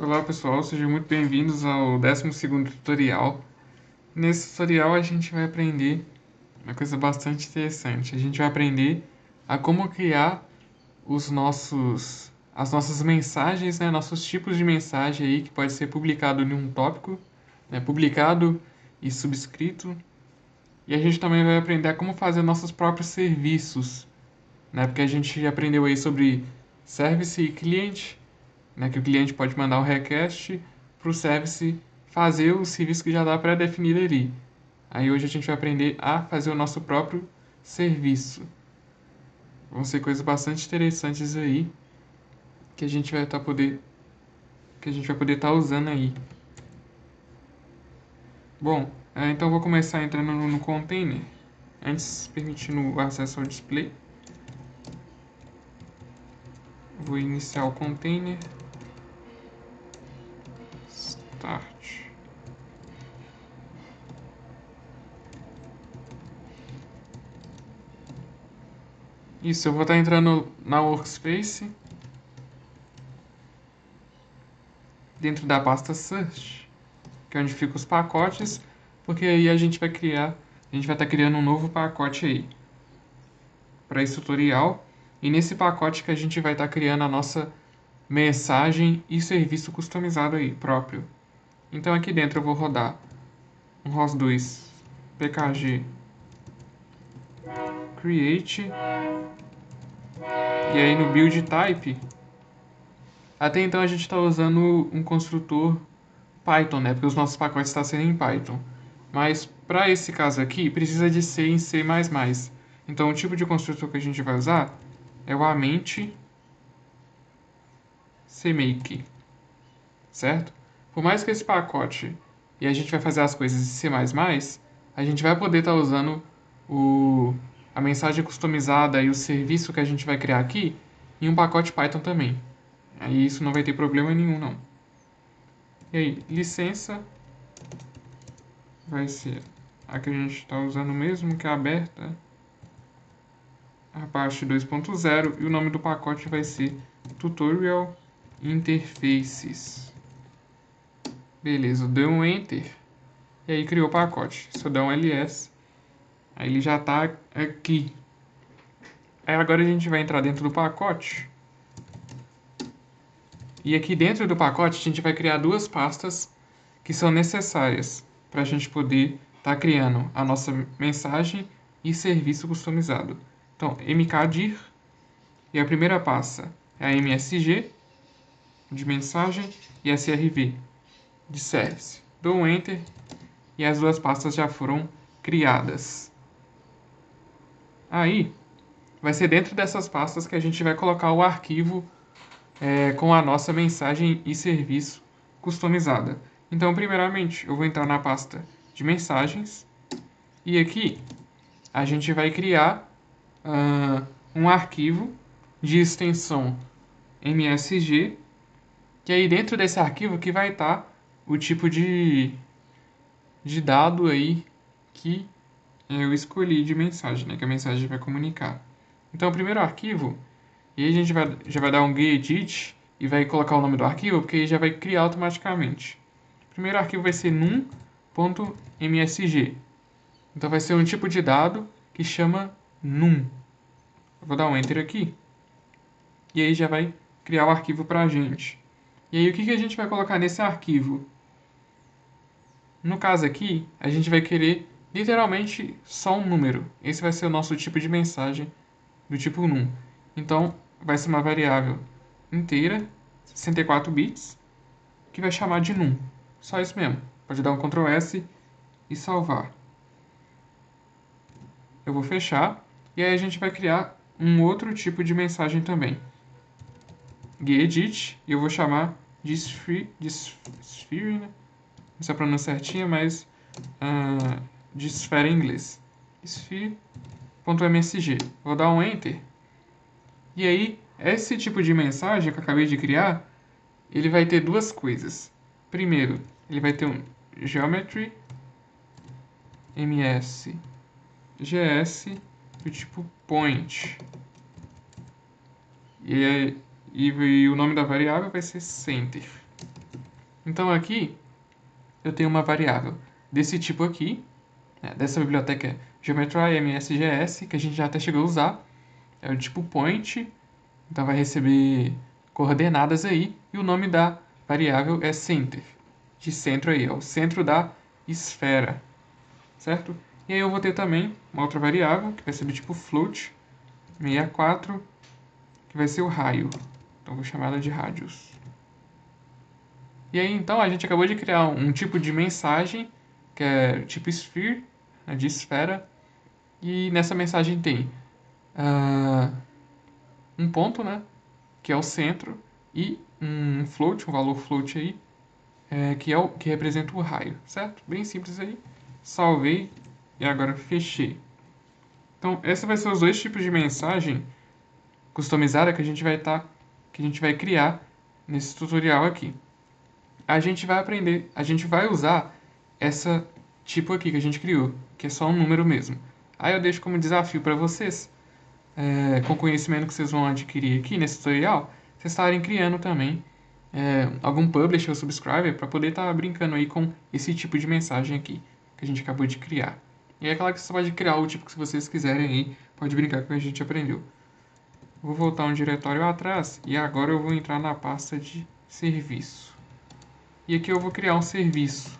Olá pessoal, sejam muito bem-vindos ao 12º tutorial. Nesse tutorial a gente vai aprender uma coisa bastante interessante. A gente vai aprender a como criar as nossas mensagens, né? Nossos tipos de mensagem aí que pode ser publicado em um tópico, né? Publicado e subscrito. E a gente também vai aprender a como fazer nossos próprios serviços, né? Porque a gente aprendeu aí sobre service e cliente, né, que o cliente pode mandar um request para o service fazer o serviço que já está pré-definido ali. Aí hoje a gente vai aprender a fazer o nosso próprio serviço. Vão ser coisas bastante interessantes aí que a gente vai poder estar usando aí. Bom, então vou começar entrando no container. Antes, permitindo o acesso ao display. Vou iniciar o container. Start. Isso, eu vou estar entrando na workspace, dentro da pasta search, que é onde ficam os pacotes, porque aí a gente vai estar criando um novo pacote aí para esse tutorial, e nesse pacote que a gente vai estar criando a nossa mensagem e serviço customizado aí, próprio. Então aqui dentro eu vou rodar um ROS2 pkg create, e aí no build type, até então a gente está usando um construtor Python, né? Porque os nossos pacotes estão sendo em Python. Mas para esse caso aqui, precisa de ser em C++. Então o tipo de construtor que a gente vai usar é o amente cmake, certo? Por mais que esse pacote e a gente vai fazer as coisas em C++, a gente vai poder estar usando a mensagem customizada e o serviço que a gente vai criar aqui em um pacote Python também. Aí isso não vai ter problema nenhum, não. E aí, licença vai ser a que a gente está usando mesmo, que é aberta, Apache 2.0, e o nome do pacote vai ser Tutorial Interfaces. Beleza, deu um Enter, e aí criou o pacote. Se eu der um ls, aí ele já está aqui. Aí agora a gente vai entrar dentro do pacote, e aqui dentro do pacote a gente vai criar duas pastas que são necessárias para a gente poder estar criando a nossa mensagem e serviço customizado. Então, mkdir, e a primeira pasta é a msg, de mensagem, e srv, de service. Dou um Enter, e as duas pastas já foram criadas. Aí, vai ser dentro dessas pastas que a gente vai colocar o arquivo com a nossa mensagem e serviço customizada. Então, primeiramente, eu vou entrar na pasta de mensagens, e aqui a gente vai criar um arquivo de extensão msg, que aí dentro desse arquivo que vai estar o tipo de dado aí que eu escolhi de mensagem, né, que a mensagem vai comunicar. Então, o primeiro arquivo, e aí a gente já vai dar um gedit e vai colocar o nome do arquivo, porque aí já vai criar automaticamente. O primeiro arquivo vai ser num.msg. Então vai ser um tipo de dado que chama num. Eu vou dar um Enter aqui. E aí já vai criar o arquivo para a gente. E aí o que a gente vai colocar nesse arquivo? No caso aqui, a gente vai querer literalmente só um número. Esse vai ser o nosso tipo de mensagem do tipo num. Então vai ser uma variável inteira, 64 bits, que vai chamar de num. Só isso mesmo. Pode dar um Ctrl S e salvar. Eu vou fechar, e aí a gente vai criar um outro tipo de mensagem também. Gedit, e eu vou chamar de sphere, né? Não sei a pronúncia certinha, mas de esfera em inglês. Sphere.msg. Vou dar um Enter. E aí, esse tipo de mensagem que eu acabei de criar, ele vai ter duas coisas. Primeiro, ele vai ter um geometry ms.gs do tipo point. E o nome da variável vai ser center. Então aqui eu tenho uma variável desse tipo aqui, né, dessa biblioteca Geometry MSGS, que a gente já até chegou a usar. É o tipo point, então vai receber coordenadas aí, e o nome da variável é center, de centro aí, é o centro da esfera, certo? E aí eu vou ter também uma outra variável, que vai ser do tipo float, 64, que vai ser o raio. Então eu vou chamar ela de radius. E aí então a gente acabou de criar um tipo de mensagem, que é tipo sphere, né, de esfera, e nessa mensagem tem um ponto, né, que é o centro, e um float, um valor float aí, que é o que representa o raio, certo? Bem simples aí. Salvei e agora fechei. Então, esses vai ser os dois tipos de mensagem customizada que a gente vai criar nesse tutorial aqui. A gente vai aprender, a gente vai usar essa tipo aqui que a gente criou, que é só um número mesmo. Aí eu deixo como desafio para vocês, com o conhecimento que vocês vão adquirir aqui nesse tutorial, vocês estarem criando também algum publisher ou subscriber para poder estar brincando aí com esse tipo de mensagem aqui que a gente acabou de criar. E é claro que você pode criar o tipo que vocês quiserem aí, pode brincar com o que a gente aprendeu. Vou voltar um diretório atrás e agora eu vou entrar na pasta de serviço. E aqui eu vou criar um serviço.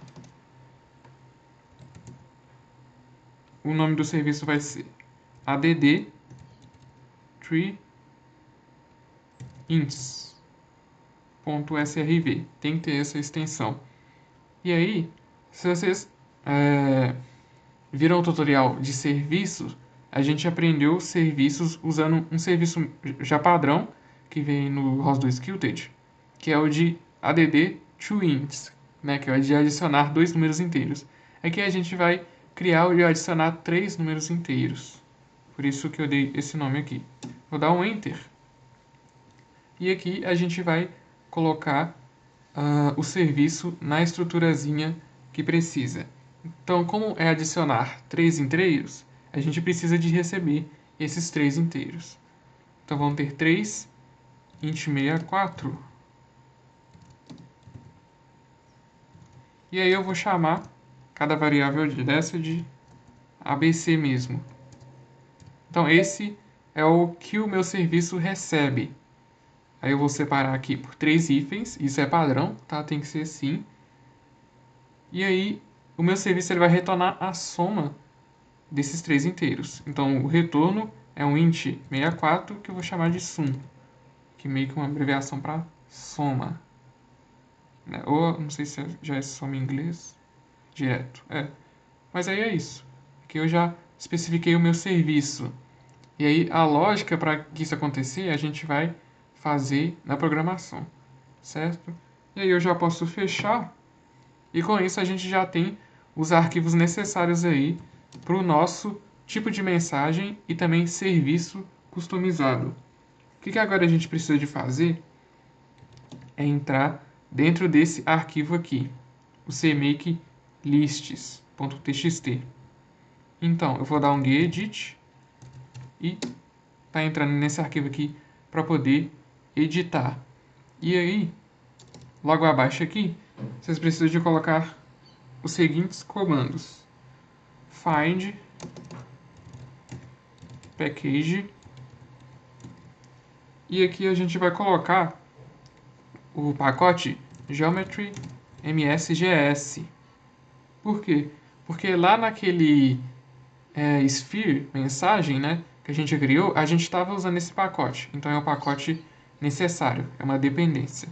O nome do serviço vai ser add tree ints.srv. Tem que ter essa extensão. E aí, se vocês viram o tutorial de serviços, a gente aprendeu serviços usando um serviço já padrão, que vem no ROS do Qt, que é o de add toInts, né, que é o de adicionar dois números inteiros. Aqui a gente vai criar o de adicionar três números inteiros. Por isso que eu dei esse nome aqui. Vou dar um Enter. E aqui a gente vai colocar o serviço na estruturazinha que precisa. Então, como é adicionar três inteiros, a gente precisa de receber esses três inteiros. Então, vamos ter 3 int 64. E aí eu vou chamar cada variável dessa de ABC mesmo. Então, esse é o que o meu serviço recebe. Aí eu vou separar aqui por três hífens, isso é padrão, tá? Tem que ser assim. E aí, o meu serviço ele vai retornar a soma desses três inteiros. Então, o retorno é um int 64 que eu vou chamar de sum, que meio que uma abreviação para soma. Né? Ou, não sei se já é soma em inglês, direto. Mas aí é isso. Aqui eu já especifiquei o meu serviço. E aí, a lógica para que isso acontecer, a gente vai fazer na programação, certo? E aí eu já posso fechar. E com isso a gente já tem os arquivos necessários aí para o nosso tipo de mensagem e também serviço customizado. O que agora a gente precisa de fazer é entrar dentro desse arquivo aqui, o cmake lists.txt. Então, eu vou dar um gedit e tá entrando nesse arquivo aqui para poder editar. E aí, logo abaixo aqui, vocês precisam de colocar os seguintes comandos: find package, e aqui a gente vai colocar o pacote geometry msgs. Por quê? Porque lá naquele sphere, mensagem, né, que a gente criou, a gente estava usando esse pacote. Então é um pacote necessário, é uma dependência.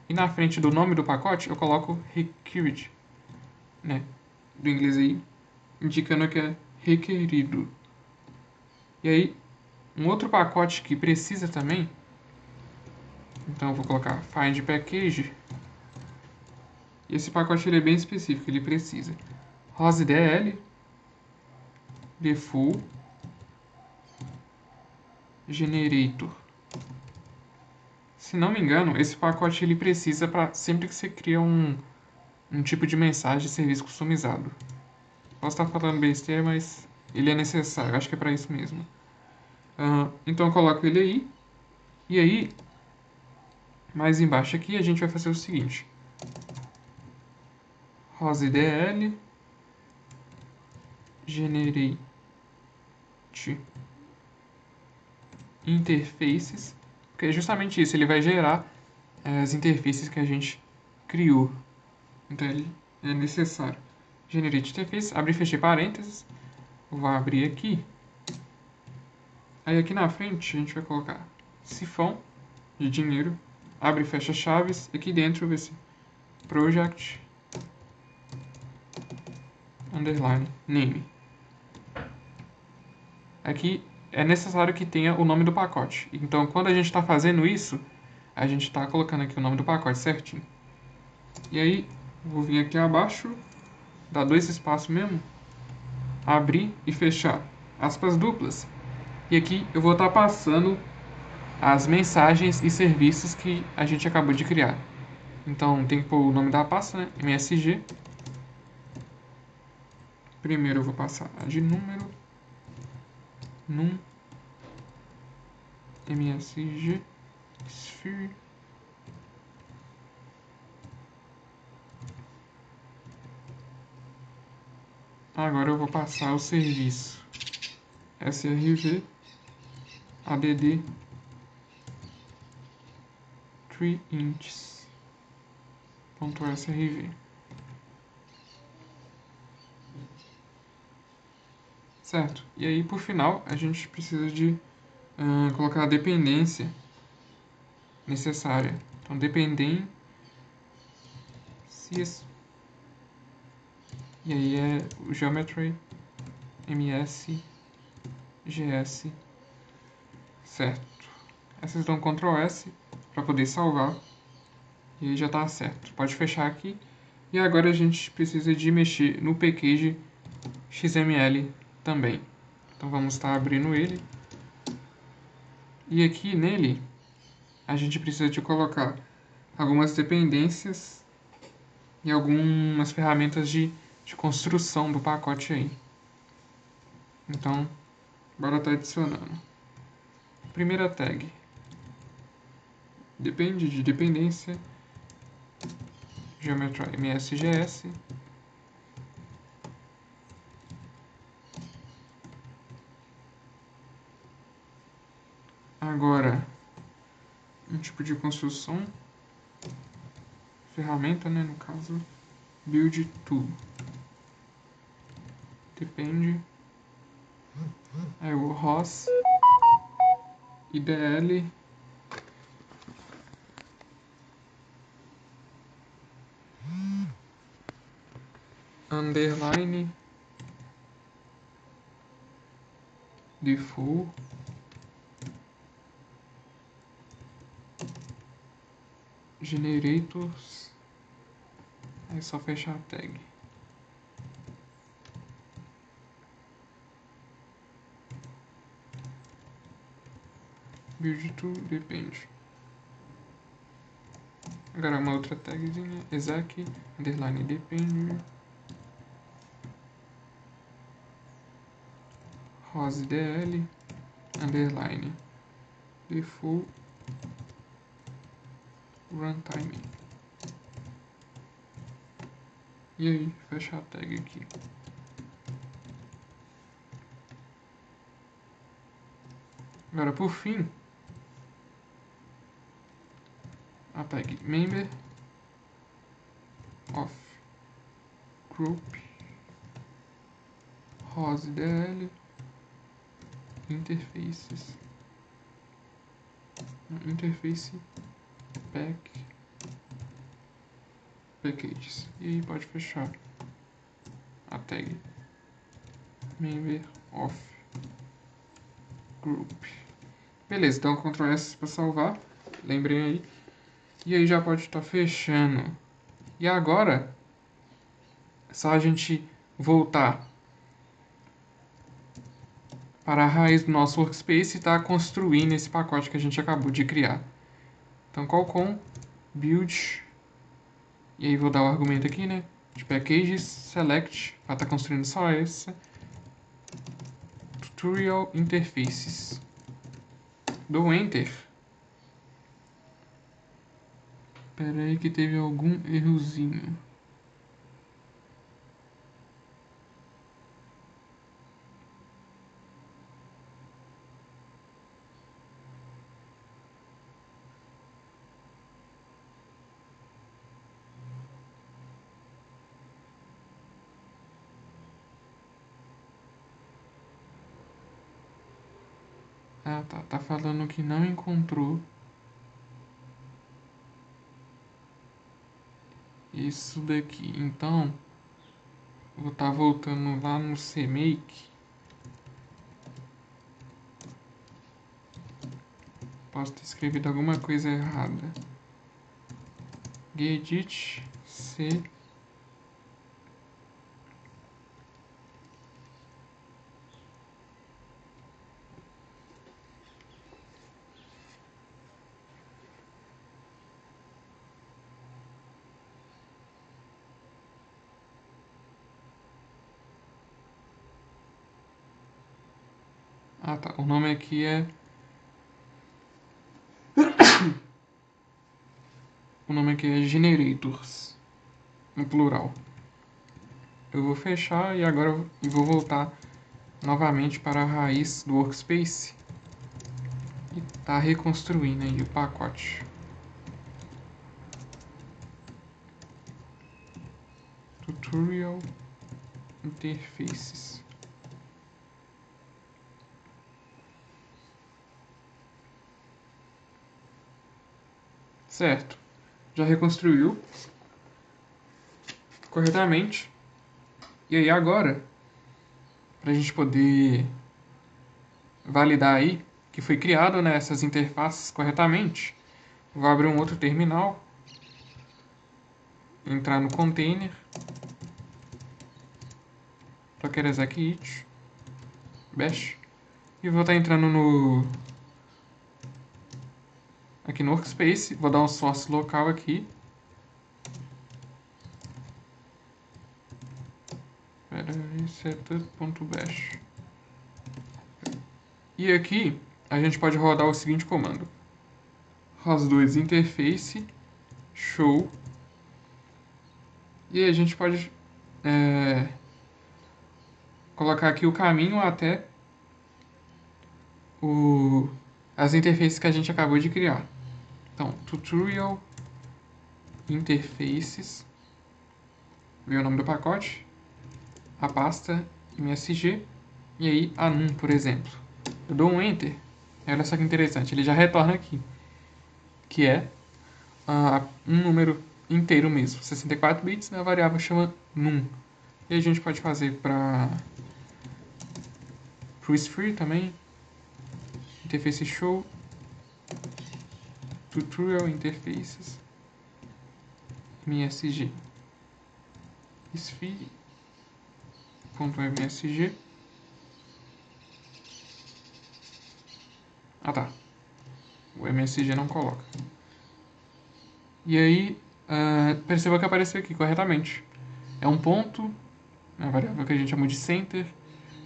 E na frente do nome do pacote eu coloco required, né, do inglês aí, indicando que é requerido. E aí, um outro pacote que precisa também, então eu vou colocar find package. E esse pacote ele é bem específico, ele precisa ROSDL, default, generator. Se não me engano, esse pacote ele precisa para sempre que você cria um tipo de mensagem de serviço customizado. Posso estar falando besteira, mas ele é necessário, acho que é para isso mesmo. Então eu coloco ele aí, e aí, mais embaixo aqui, a gente vai fazer o seguinte: ROSDL, generate interfaces, porque é justamente isso, ele vai gerar as interfaces que a gente criou. Então ele é necessário. Generate interface, abrir e fechar parênteses, vou abrir aqui. Aí aqui na frente a gente vai colocar sifão de dinheiro, abre e fecha chaves, aqui dentro vai ser project underline name. Aqui é necessário que tenha o nome do pacote. Então, quando a gente está fazendo isso, a gente está colocando aqui o nome do pacote certinho. E aí, vou vir aqui abaixo, dar 2 espaços mesmo, abrir e fechar aspas duplas. E aqui eu vou estar passando as mensagens e serviços que a gente acabou de criar. Então, tem que pôr o nome da pasta, né? MSG. Primeiro eu vou passar a de número, num, MSG, sphere. Agora eu vou passar o serviço srv add 3inches.srv. Certo? E aí, por final, a gente precisa de colocar a dependência necessária. Então, dependências. E aí é o geometry ms gs. Certo. Aí vocês dão Ctrl S para poder salvar. E aí já está certo. Pode fechar aqui. E agora a gente precisa de mexer no package XML também. Então vamos estar abrindo ele. E aqui nele a gente precisa de colocar algumas dependências e algumas ferramentas de construção do pacote aí. Então, bora estar adicionando. Primeira tag. Depende de dependência. Geometry MSGS. Agora, um tipo de construção. Ferramenta, né, no caso. Build tool. Depende. Aí o ROS. IDL. Underline. Default. Generators. Aí é só fechar a tag. Build to depende. Agora uma outra tagzinha. Exec underline depende. ROSDL underline default runtime. E aí, fecha a tag aqui. Agora, por fim, a tag member of group ROSDL interfaces interface packages. E aí pode fechar a tag member of group. Beleza, então Ctrl S para salvar. Lembrem aí. E aí já pode estar fechando. E agora é só a gente voltar para a raiz do nosso workspace e estar construindo esse pacote que a gente acabou de criar. Então, com build, e aí vou dar o argumento aqui, né, de packages, select, para estar construindo só essa, tutorial interfaces. Dou enter. Espera aí que teve algum errozinho. Ah, tá. Tá falando que não encontrou isso daqui. Então, vou estar voltando lá no CMake. Posso ter escrevido alguma coisa errada. Gedit C. Ah, tá. O nome aqui é. O nome aqui é Generators, no plural. Eu vou fechar e agora eu vou voltar novamente para a raiz do workspace e tá reconstruindo aí o pacote. Tutorial Interfaces. Certo. Já reconstruiu corretamente. E aí agora, para a gente poder validar aí que foi criado, né, essas interfaces corretamente, vou abrir um outro terminal, entrar no container, docker exec bash, e vou estar entrando aqui no workspace, vou dar um source local aqui. Setup.bash. E aqui a gente pode rodar o seguinte comando: ROS2 interface show. E aí a gente pode colocar aqui o caminho até as interfaces que a gente acabou de criar. Então, tutorial interfaces, ver o nome do pacote, a pasta MSG e aí a num, por exemplo. Eu dou um enter, e olha só que interessante, ele já retorna aqui, que é um número inteiro mesmo, 64 bits, né, a variável chama num. E a gente pode fazer para o Sphere também, interface show, tutorial interfaces, msg, sphere.msg. Ah tá, o msg não coloca. E aí, perceba que apareceu aqui corretamente. É um ponto, a variável que a gente chamou de center.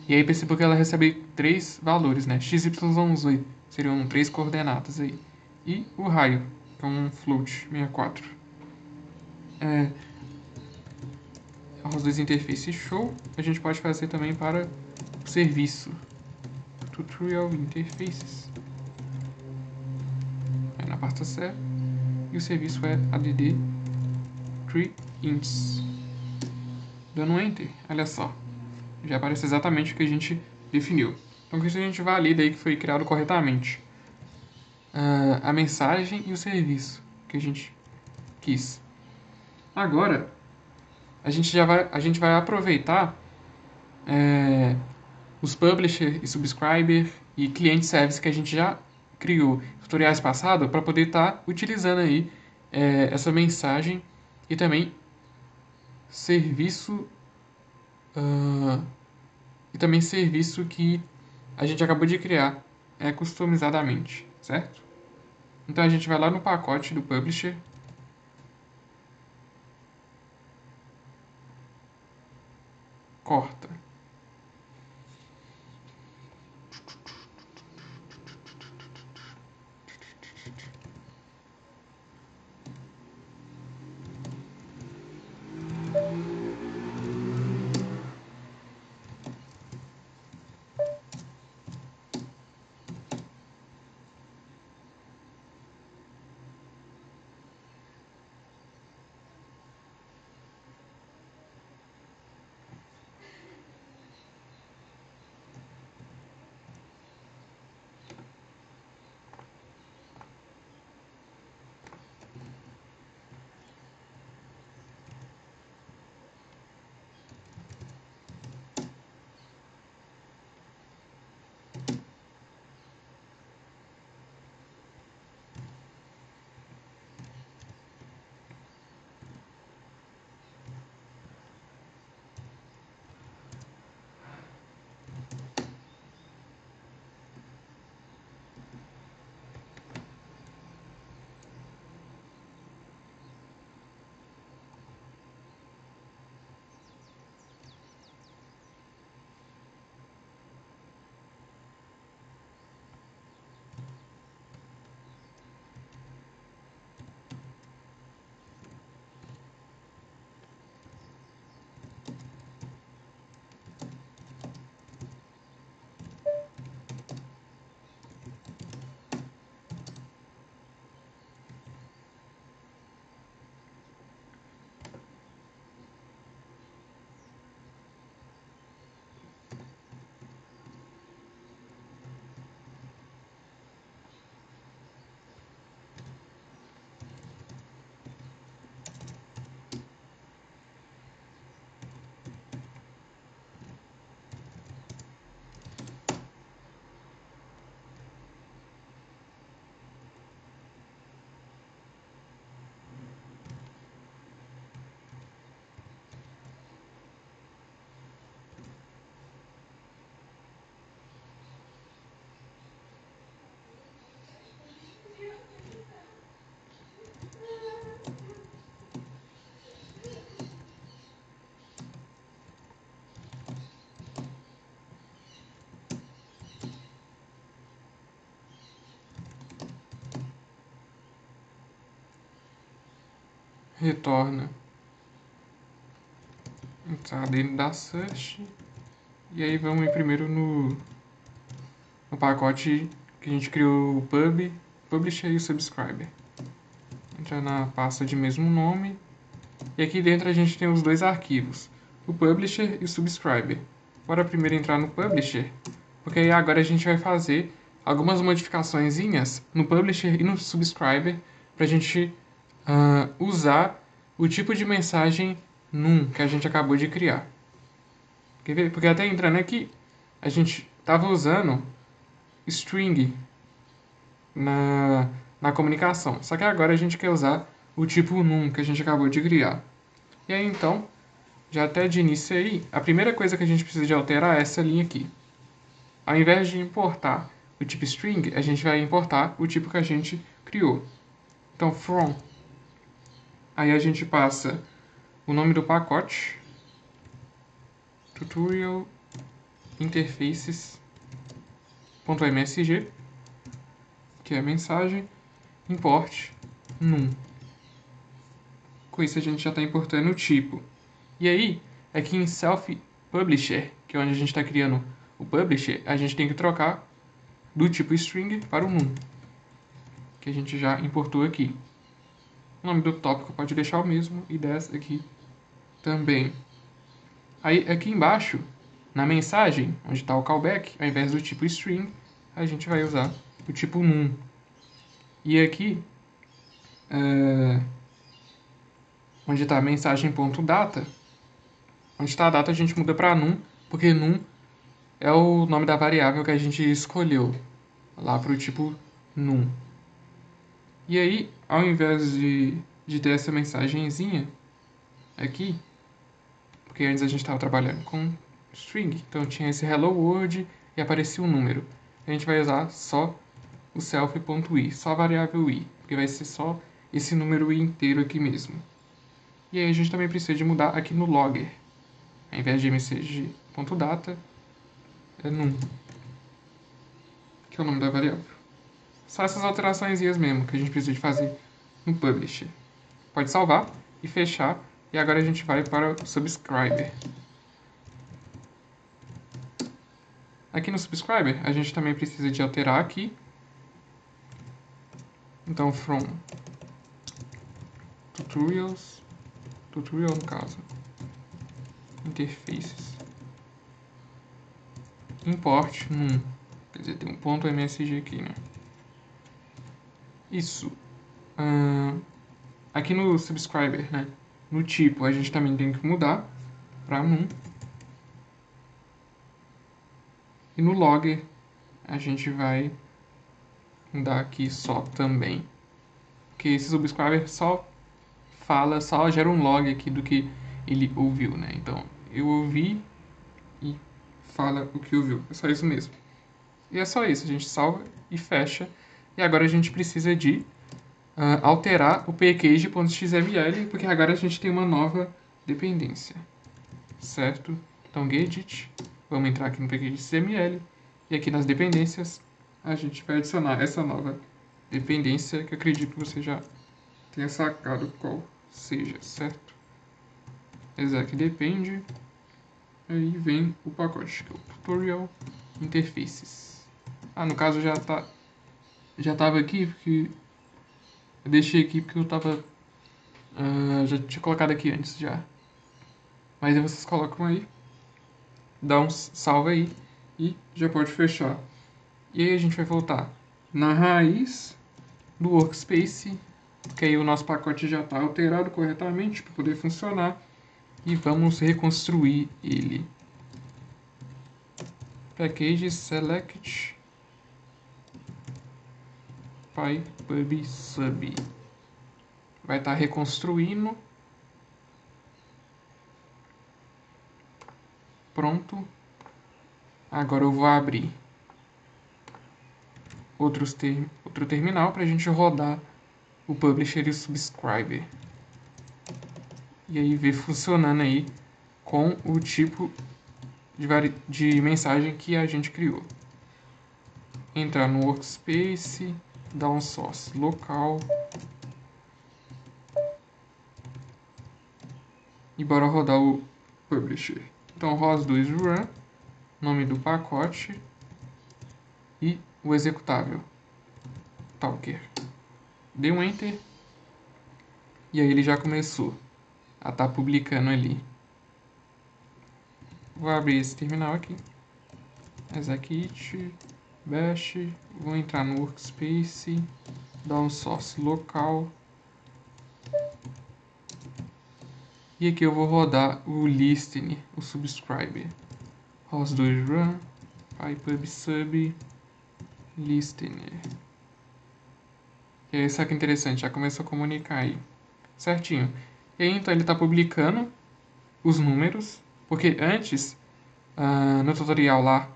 E aí perceba que ela recebe 3 valores, né? X, Y, Z. Seriam 3 coordenadas aí. E o raio, que é um float 64. Os dois interfaces show, a gente pode fazer também para o serviço. Tutorial interfaces. É na pasta C. E o serviço é add 3ints. Dando um enter, olha só. Já aparece exatamente o que a gente definiu. Então com isso a gente valida aí que foi criado corretamente a mensagem e o serviço que a gente quis. Agora a gente vai aproveitar os publisher e subscriber e client service que a gente já criou tutoriais passados para poder estar utilizando aí essa mensagem e também serviço serviço que a gente acabou de criar customizadamente, certo? Então a gente vai lá no pacote do publisher, corta. retorna entrar dentro da search. E aí vamos ir primeiro no pacote que a gente criou o publisher e o subscriber. Entra na pasta de mesmo nome. E aqui dentro a gente tem os dois arquivos, o publisher e o subscriber. Bora primeiro entrar no publisher, porque aí agora a gente vai fazer algumas modificaçõezinhas no publisher e no subscriber para a gente usar o tipo de mensagem num que a gente acabou de criar. Quer ver? Porque até entrando aqui, a gente estava usando string na comunicação. Só que agora a gente quer usar o tipo num que a gente acabou de criar. E aí então, já até de início aí, a primeira coisa que a gente precisa de alterar é essa linha aqui. Ao invés de importar o tipo string, a gente vai importar o tipo que a gente criou. Então, from. Aí a gente passa o nome do pacote, tutorial interfaces.msg, que é a mensagem, import num. Com isso a gente já está importando o tipo. E aí, aqui em self publisher, que é onde a gente está criando o publisher, a gente tem que trocar do tipo string para o num, que a gente já importou aqui. O nome do tópico pode deixar o mesmo e dessa aqui também. Aí aqui embaixo, na mensagem, onde está o callback, ao invés do tipo string, a gente vai usar o tipo num. E aqui, onde está a mensagem.data, onde está a data a gente muda para num, porque num é o nome da variável que a gente escolheu lá para o tipo num. E aí, ao invés de ter essa mensagenzinha aqui, porque antes a gente estava trabalhando com string, então tinha esse hello world e aparecia um número. A gente vai usar só o self.i, só a variável i, porque vai ser só esse número i inteiro aqui mesmo. E aí a gente também precisa de mudar aqui no logger. Ao invés de msg.data, é num, que é o nome da variável. Só essas alterações mesmo que a gente precisa de fazer no publisher. Pode salvar e fechar. E agora a gente vai para o subscriber. Aqui no subscriber, a gente também precisa de alterar aqui. Então, from tutorial no caso, interfaces, import num, quer dizer, tem um ponto .msg aqui, né? Isso. Aqui no subscriber, né? No tipo, a gente também tem que mudar para num. E no logger, a gente vai mudar aqui só também. Porque esse subscriber só gera um log aqui do que ele ouviu, né? Então, eu ouvi e fala o que ouviu. É só isso mesmo. E é só isso, a gente salva e fecha. E agora a gente precisa de alterar o package.xml, porque agora a gente tem uma nova dependência. Certo? Então, gedit, vamos entrar aqui no package.xml e aqui nas dependências a gente vai adicionar essa nova dependência que eu acredito que você já tenha sacado qual seja, certo? Exec depende, aí vem o pacote, que é o tutorial interfaces. No caso já estava aqui, porque eu deixei aqui porque eu tava já tinha colocado aqui antes já. Mas aí vocês colocam aí, dá um salve aí e já pode fechar. E aí a gente vai voltar na raiz do workspace, que aí o nosso pacote já está alterado corretamente para poder funcionar. E vamos reconstruir ele. Package select pub sub. Vai estar reconstruindo. Pronto. Agora eu vou abrir outro terminal para a gente rodar o publisher e o subscriber. E aí ver funcionando aí com o tipo de mensagem que a gente criou. Entrar no workspace, dar um source local, E bora rodar o publisher. Então, ROS2 run, nome do pacote e o executável, Talker. Dê um Enter e aí ele já começou a estar publicando ali. Vou abrir esse terminal aqui. Execute, bash, vou entrar no workspace, dar um source local. E aqui eu vou rodar o listen, o subscriber. ROS2 run, pypub sub, listener. E aí, só que interessante, já começou a comunicar aí. Certinho. E aí, então, ele está publicando os números, porque antes, no tutorial lá,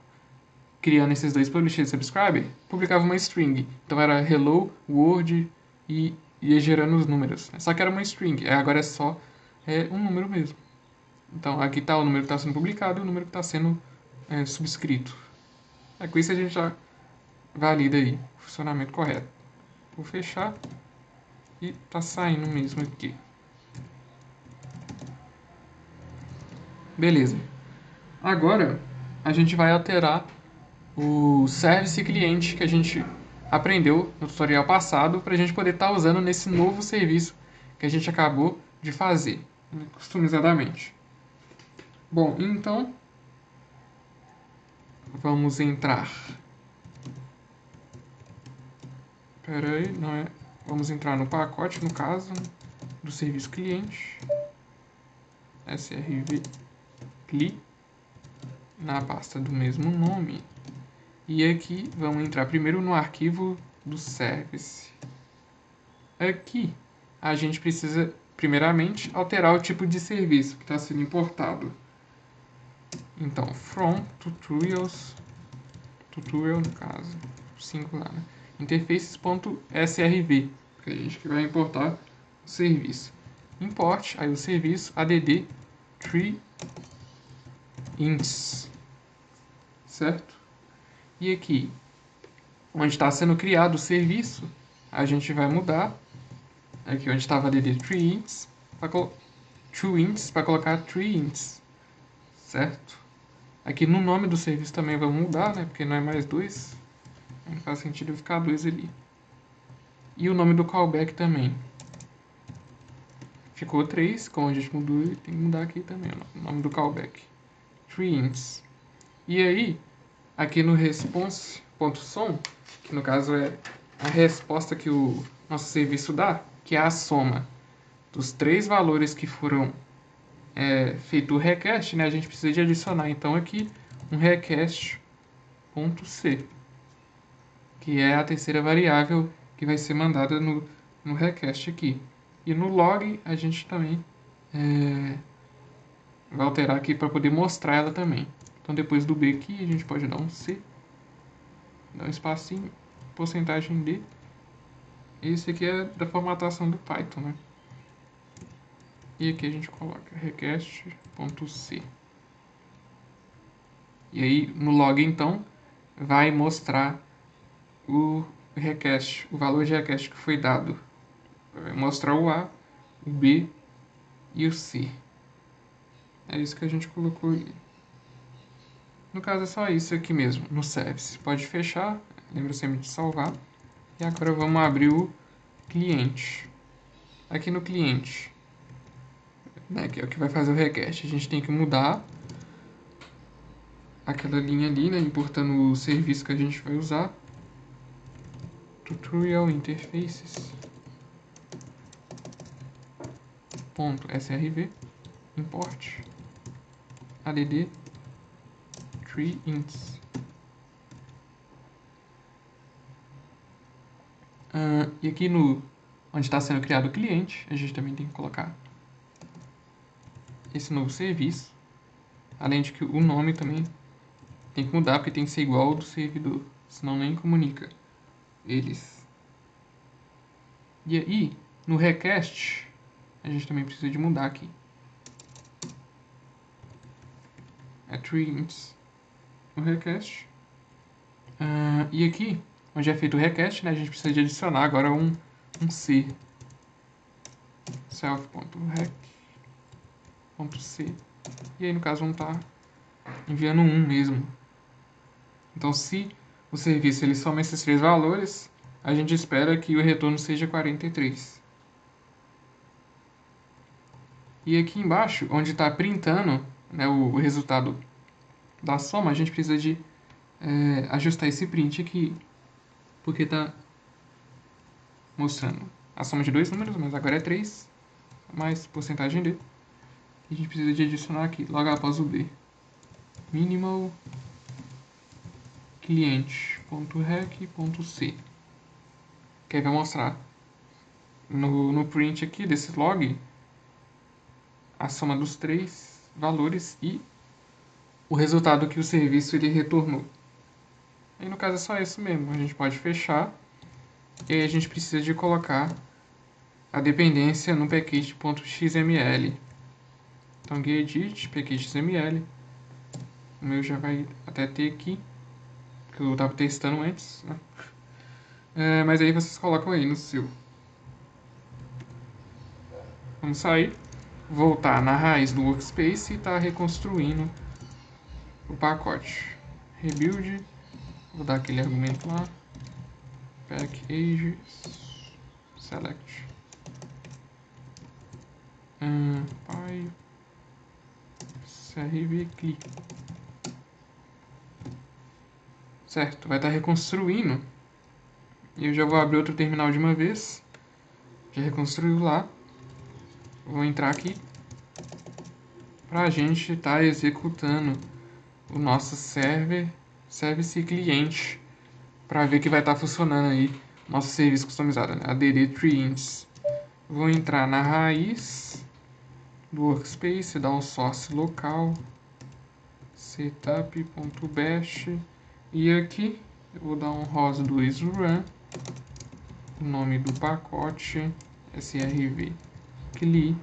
criando esses dois publisher e subscribe, publicava uma string. Então era hello, word e ia gerando os números. Só que era uma string, agora é só um número mesmo. Então aqui está o número que está sendo publicado e o número que está sendo subscrito. Com isso a gente já valida aí o funcionamento correto. Vou fechar e está saindo mesmo aqui. Beleza. Agora a gente vai alterar o service cliente que a gente aprendeu no tutorial passado para a gente poder estar usando nesse novo serviço que a gente acabou de fazer, customizadamente. Bom, então vamos entrar. Espera aí, não é? Vamos entrar no pacote, no caso, do serviço cliente, srv cli, na pasta do mesmo nome. E aqui vamos entrar primeiro no arquivo do service. Aqui a gente precisa, primeiramente, alterar o tipo de serviço que está sendo importado. Então, from tutorials, tutorial no caso, singular, né? Interfaces.srv, que a gente vai importar o serviço. Import, aí o serviço add tree ints, certo? E aqui, onde está sendo criado o serviço, a gente vai mudar. Aqui onde estava add tree ints, para colocar tree ints, certo? Aqui no nome do serviço também vamos mudar, né? Porque não é mais 2. Não faz sentido ficar 2 ali. E o nome do callback também. Ficou 3, como a gente mudou, tem que mudar aqui também o nome do callback. Tree ints. E aí, aqui no response.som, que no caso é a resposta que o nosso serviço dá, que é a soma dos 3 valores que foram feito o request, né, a gente precisa de adicionar então aqui um request.c, que é a terceira variável que vai ser mandada no request aqui. E no log a gente também vai alterar aqui para poder mostrar ela também. Então depois do B aqui a gente pode dar um C, dar um espacinho, porcentagem D. Esse aqui é da formatação do Python, né? E aqui a gente coloca request.c. E aí no log então vai mostrar o request, o valor de request que foi dado. Vai mostrar o A, o B e o C. É isso que a gente colocou ali. No caso é só isso aqui mesmo, no service. Pode fechar, lembra sempre de salvar. E agora vamos abrir o cliente. Aqui no cliente, né, que é o que vai fazer o request, a gente tem que mudar aquela linha ali, né, importando o serviço que a gente vai usar. Tutorial interfaces .srv import add tree ints. E aqui no onde está sendo criado o cliente, a gente também tem que colocar esse novo serviço, além de que o nome também tem que mudar, porque tem que ser igual ao do servidor, senão nem comunica eles. E aí, no request, a gente também precisa de mudar aqui. É tree ints no request. E aqui, onde é feito o request, né, a gente precisa de adicionar agora um C. Self.rec .c. E aí, no caso, vamos estar enviando 1 mesmo. Então, se o serviço ele soma esses 3 valores, a gente espera que o retorno seja 43. E aqui embaixo, onde está printando, né, o resultado da soma, a gente precisa de ajustar esse print aqui, porque está mostrando a soma de 2 números, mas agora é 3, mais porcentagem D. E a gente precisa de adicionar aqui, logo após o B. Minimal cliente.rec.c. Que aí vai mostrar no print aqui desse log a soma dos 3 valores e o resultado que o serviço ele retornou. E no caso é só isso mesmo, a gente pode fechar e aí a gente precisa de colocar a dependência no package.xml. Então gedit package.xml, o meu já vai até ter aqui, que eu estava testando antes, né? Mas aí vocês colocam aí no seu. Vamos sair, voltar na raiz do workspace e tá reconstruindo o pacote. Rebuild, vou dar aquele argumento lá, package select py crv cli. Certo, vai estar reconstruindo. E eu já vou abrir outro terminal de uma vez. Já reconstruiu lá. Vou entrar aqui para a gente estar executando o nosso service cliente, para ver que vai estar funcionando aí nosso serviço customizado, né? add 3ints. Vou entrar na raiz do workspace, dar um source local, setup.bash, e aqui eu vou dar um ROS2 run, o nome do pacote srv cli,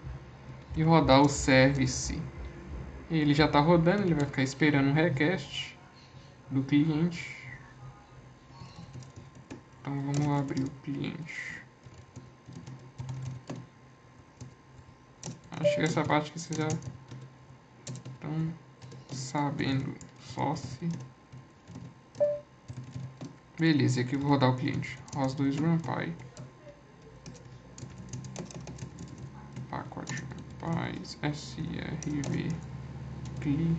e rodar o service. Ele já está rodando, ele vai ficar esperando um request do cliente. Então vamos abrir o cliente. Acho que essa parte que vocês já estão sabendo. Source. Beleza, e aqui eu vou rodar o cliente. ROS2 rumpy. Pacote paz srv cli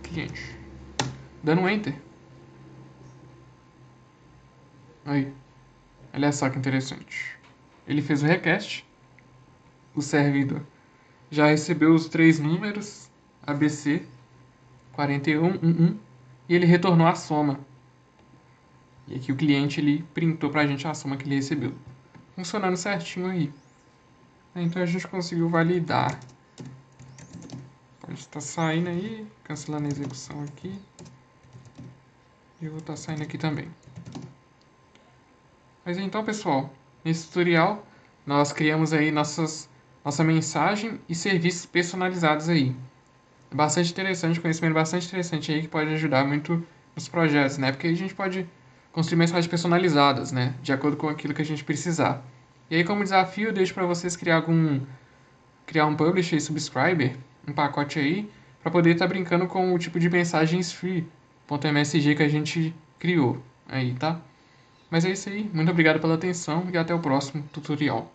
cliente. Dando um enter. Aí. Olha só que interessante. Ele fez o request. O servidor já recebeu os 3 números ABC 4111 e ele retornou a soma. E aqui o cliente ele printou pra gente a soma que ele recebeu. Funcionando certinho aí. Então a gente conseguiu validar. Pode estar saindo aí, cancelando a execução aqui. E eu vou estar saindo aqui também. Mas então, pessoal, nesse tutorial nós criamos aí nossa mensagem e serviços personalizados aí. É bastante interessante, conhecimento bastante interessante aí que pode ajudar muito nos projetos, né? Porque aí a gente pode construir mensagens personalizadas, né? De acordo com aquilo que a gente precisar. E aí, como desafio, eu deixo para vocês criar um publisher e subscriber, um pacote aí, para poder estar brincando com o tipo de mensagens free.msg que a gente criou aí, tá? Mas é isso aí, muito obrigado pela atenção e até o próximo tutorial.